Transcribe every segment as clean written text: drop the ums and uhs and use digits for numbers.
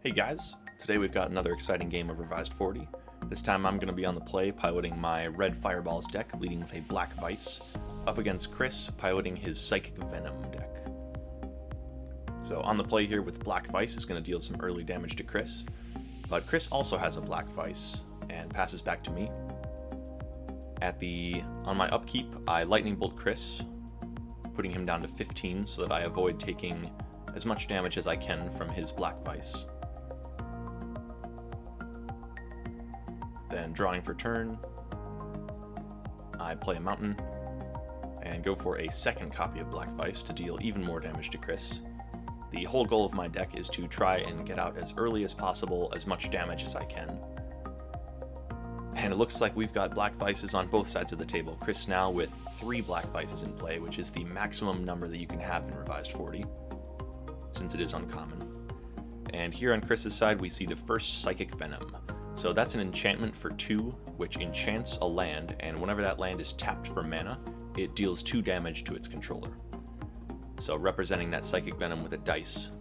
Hey guys, today we've got another exciting game of Revised 40. This time I'm going to be on the play piloting my Red Fireballs deck, leading with a Black Vice, up against Chris, piloting his Psychic Venom deck. So on the play here with Black Vice is going to deal some early damage to Chris, but Chris also has a Black Vice and passes back to me. On my upkeep, I Lightning Bolt Chris, putting him down to 15 so that I avoid taking as much damage as I can from his Black Vice. Then drawing for turn, I play a Mountain and go for a second copy of Black Vice to deal even more damage to Chris. The whole goal of my deck is to try and get out as early as possible as much damage as I can. And it looks like we've got Black Vices on both sides of the table. Chris now with 3 Black Vices in play, which is the maximum number that you can have in Revised 40, since it is uncommon. And here on Chris's side we see the first Psychic Venom. So that's an enchantment for 2, which enchants a land, and whenever that land is tapped for mana, it deals 2 damage to its controller. So representing that Psychic Venom with a dice.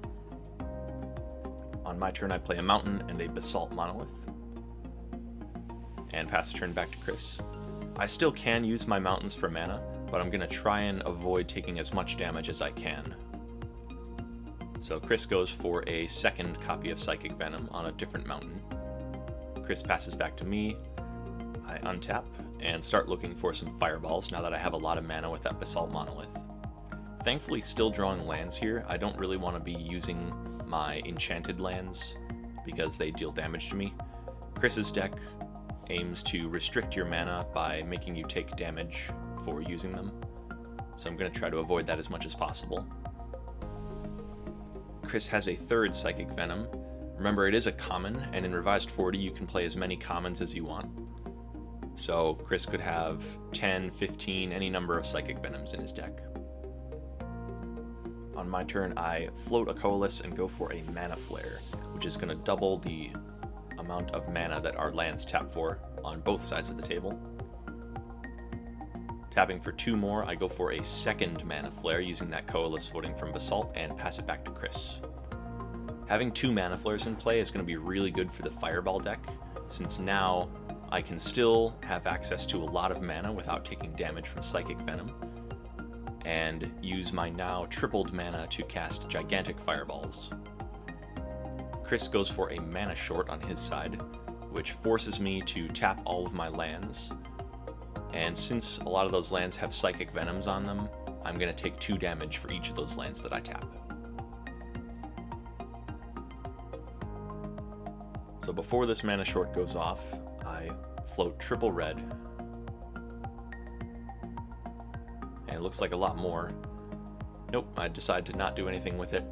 On my turn I play a Mountain and a Basalt Monolith, and pass the turn back to Chris. I still can use my Mountains for mana, but I'm going to try and avoid taking as much damage as I can. So Chris goes for a second copy of Psychic Venom on a different mountain. Chris passes back to me, I untap, and start looking for some fireballs now that I have a lot of mana with that Basalt Monolith. Thankfully still drawing lands here. I don't really want to be using my enchanted lands because they deal damage to me. Chris's deck aims to restrict your mana by making you take damage for using them, so I'm going to try to avoid that as much as possible. Chris has a third Psychic Venom. Remember, it is a common, and in Revised 40 you can play as many commons as you want. So Chris could have 10, 15, any number of Psychic Venoms in his deck. On my turn, I float a Coalesce and go for a Mana Flare, which is going to double the amount of mana that our lands tap for on both sides of the table. Tapping for 2 more, I go for a second Mana Flare using that Coalesce floating from Basalt and pass it back to Chris. Having 2 Mana Flares in play is going to be really good for the Fireball deck, since now I can still have access to a lot of mana without taking damage from Psychic Venom, and use my now tripled mana to cast gigantic fireballs. Chris goes for a Mana Short on his side, which forces me to tap all of my lands, and since a lot of those lands have Psychic Venoms on them, I'm going to take 2 damage for each of those lands that I tap. So before this Mana Short goes off, I float triple red, and it looks like a lot more. Nope, I decide to not do anything with it,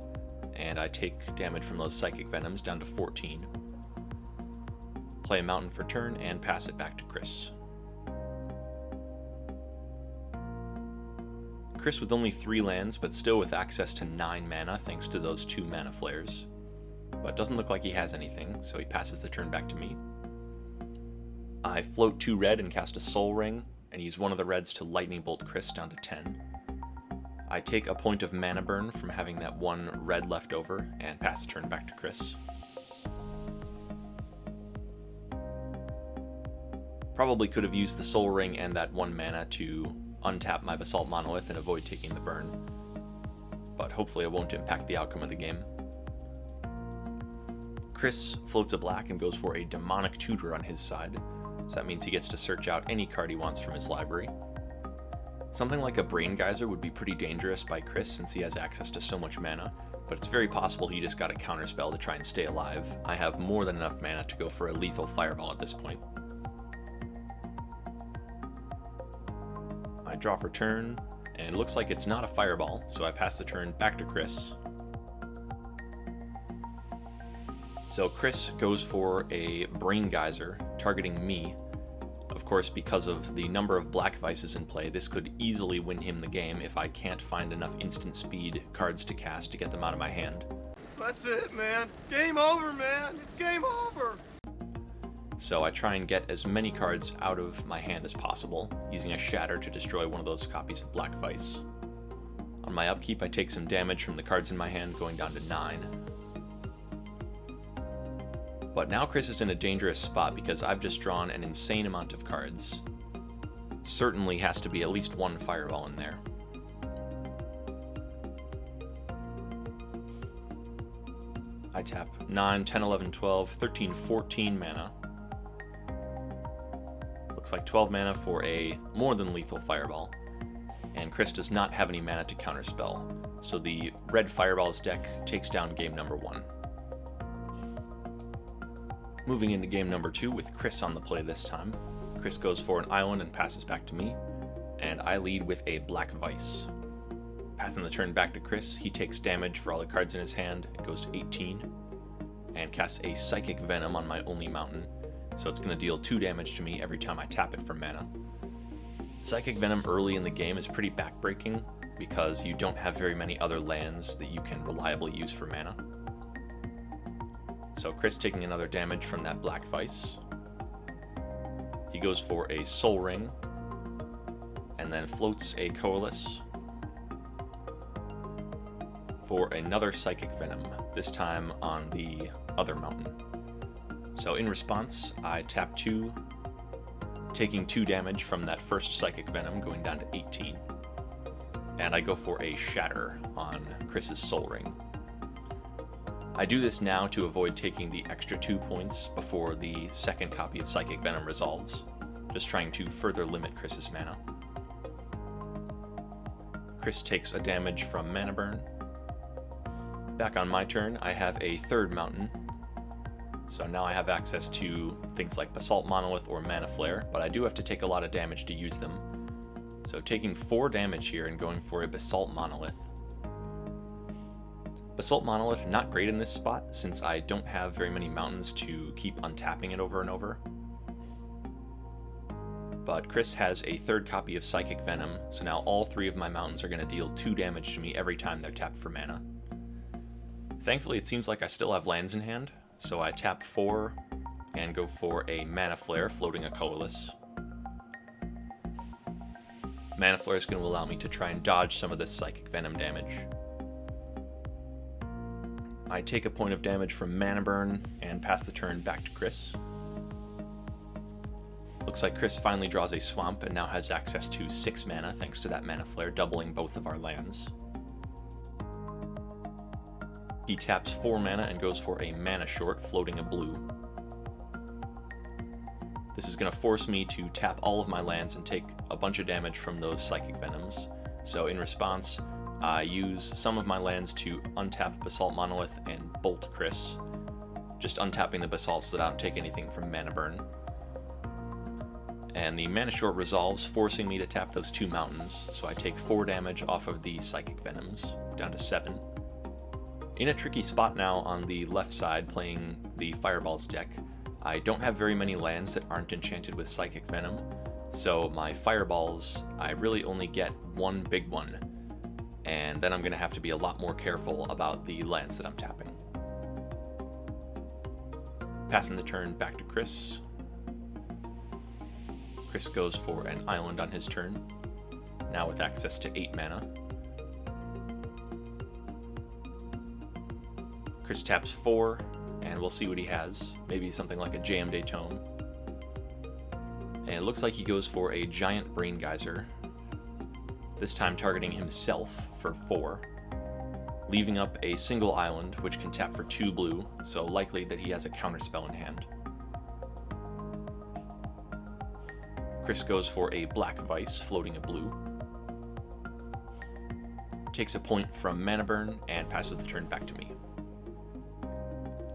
and I take damage from those Psychic Venoms down to 14. Play a Mountain for turn, and pass it back to Chris. Chris with only 3 lands, but still with access to 9 mana thanks to those 2 Mana Flares. But doesn't look like he has anything, so he passes the turn back to me. I float 2 red and cast a Soul Ring, and use one of the reds to Lightning Bolt Chris down to 10. I take a point of mana burn from having that 1 red left over, and pass the turn back to Chris. Probably could have used the Soul Ring and that 1 mana to untap my Basalt Monolith and avoid taking the burn, but hopefully it won't impact the outcome of the game. Chris floats a black and goes for a Demonic Tutor on his side, so that means he gets to search out any card he wants from his library. Something like a Brain Geyser would be pretty dangerous by Chris since he has access to so much mana, but it's very possible he just got a counterspell to try and stay alive. I have more than enough mana to go for a lethal Fireball at this point. I draw for turn, and it looks like it's not a Fireball, so I pass the turn back to Chris. So Chris goes for a Brain Geyser, targeting me. Of course, because of the number of Black Vices in play, this could easily win him the game if I can't find enough instant speed cards to cast to get them out of my hand. That's it, man. Game over, man. It's game over. So I try and get as many cards out of my hand as possible, using a Shatter to destroy one of those copies of Black Vice. On my upkeep, I take some damage from the cards in my hand, going down to 9. But now Chris is in a dangerous spot because I've just drawn an insane amount of cards. Certainly has to be at least one fireball in there. I tap 9, 10, 11, 12, 13, 14 mana. Looks like 12 mana for a more than lethal fireball. And Chris does not have any mana to counterspell, so the red fireballs deck takes down game number 1. Moving into game number 2 with Chris on the play this time. Chris goes for an island and passes back to me, and I lead with a Black Vice. Passing the turn back to Chris, he takes damage for all the cards in his hand. It goes to 18, and casts a Psychic Venom on my only mountain, so it's going to deal 2 damage to me every time I tap it for mana. Psychic Venom early in the game is pretty backbreaking, because you don't have very many other lands that you can reliably use for mana. So Chris taking another damage from that Black Vice. He goes for a Soul Ring, and then floats a Coalesce for another Psychic Venom, this time on the other mountain. So in response, I tap 2, taking 2 damage from that first Psychic Venom, going down to 18. And I go for a Shatter on Chris's Soul Ring. I do this now to avoid taking the extra 2 points before the second copy of Psychic Venom resolves, just trying to further limit Chris's mana. Chris takes a damage from Mana Burn. Back on my turn, I have a third mountain, so now I have access to things like Basalt Monolith or Mana Flare, but I do have to take a lot of damage to use them. So taking 4 damage here and going for a Basalt Monolith. Basalt Monolith, not great in this spot, since I don't have very many mountains to keep untapping it over and over. But Chris has a third copy of Psychic Venom, so now all 3 of my mountains are going to deal 2 damage to me every time they're tapped for mana. Thankfully, it seems like I still have lands in hand, so I tap 4 and go for a Mana Flare, floating a Coalesce. Mana Flare is going to allow me to try and dodge some of this Psychic Venom damage. I take a point of damage from Mana Burn and pass the turn back to Chris. Looks like Chris finally draws a Swamp and now has access to 6 mana thanks to that Mana Flare, doubling both of our lands. He taps 4 mana and goes for a Mana Short, floating a blue. This is going to force me to tap all of my lands and take a bunch of damage from those Psychic Venoms. So in response, I use some of my lands to untap Basalt Monolith and Bolt Chris, just untapping the Basalt so that I don't take anything from Mana Burn. And the Mana Short resolves, forcing me to tap those 2 mountains, so I take 4 damage off of the Psychic Venoms, down to 7. In a tricky spot now on the left side, playing the Fireballs deck. I don't have very many lands that aren't enchanted with Psychic Venom, so my Fireballs, I really only get 1 big one, and then I'm going to have to be a lot more careful about the lands that I'm tapping. Passing the turn back to Chris. Chris goes for an island on his turn, now with access to 8 mana. Chris taps 4, and we'll see what he has. Maybe something like a Jayemdae Tome. And it looks like he goes for a Giant Brain Geyser, this time targeting himself for 4, leaving up a single island which can tap for 2 blue, so likely that he has a counterspell in hand. Chris goes for a Black Vice, floating a blue. Takes a point from Mana Burn and passes the turn back to me.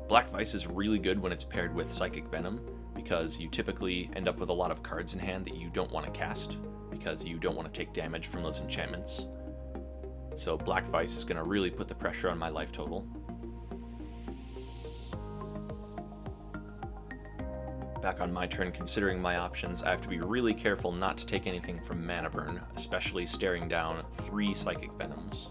Black Vice is really good when it's paired with Psychic Venom, because you typically end up with a lot of cards in hand that you don't want to cast, because you don't want to take damage from those enchantments. So Black Vice is going to really put the pressure on my life total. Back on my turn, considering my options, I have to be really careful not to take anything from Mana Burn, especially staring down 3 Psychic Venoms.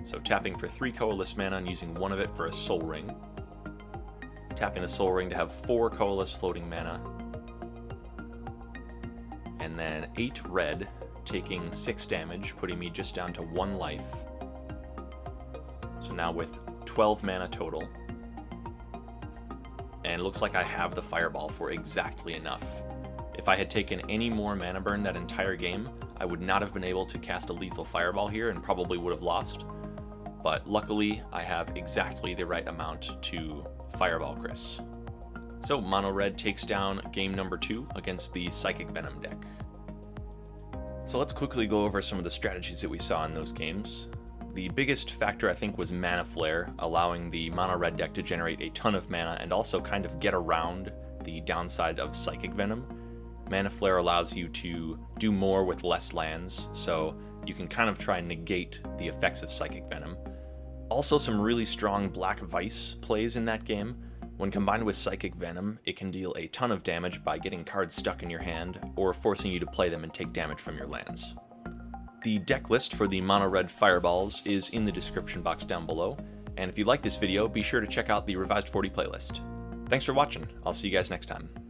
So tapping for 3 Coalesce mana and using 1 of it for a Soul Ring. Tapping the Soul Ring to have 4 Coalesce floating mana. And then 8 red, taking 6 damage, putting me just down to 1 life. now with 12 mana total. And it looks like I have the Fireball for exactly enough. If I had taken any more mana burn that entire game, I would not have been able to cast a lethal Fireball here and probably would have lost. But luckily, I have exactly the right amount to Fireball Chris. So Mono Red takes down game number 2 against the Psychic Venom deck. So let's quickly go over some of the strategies that we saw in those games. The biggest factor I think was Mana Flare, allowing the Mono Red deck to generate a ton of mana and also kind of get around the downside of Psychic Venom. Mana Flare allows you to do more with less lands, so you can kind of try and negate the effects of Psychic Venom. Also some really strong Black Vice plays in that game. When combined with Psychic Venom, it can deal a ton of damage by getting cards stuck in your hand, or forcing you to play them and take damage from your lands. The deck list for the Mono Red Fireballs is in the description box down below, and if you like this video, be sure to check out the Revised 40 playlist. Thanks for watching, I'll see you guys next time.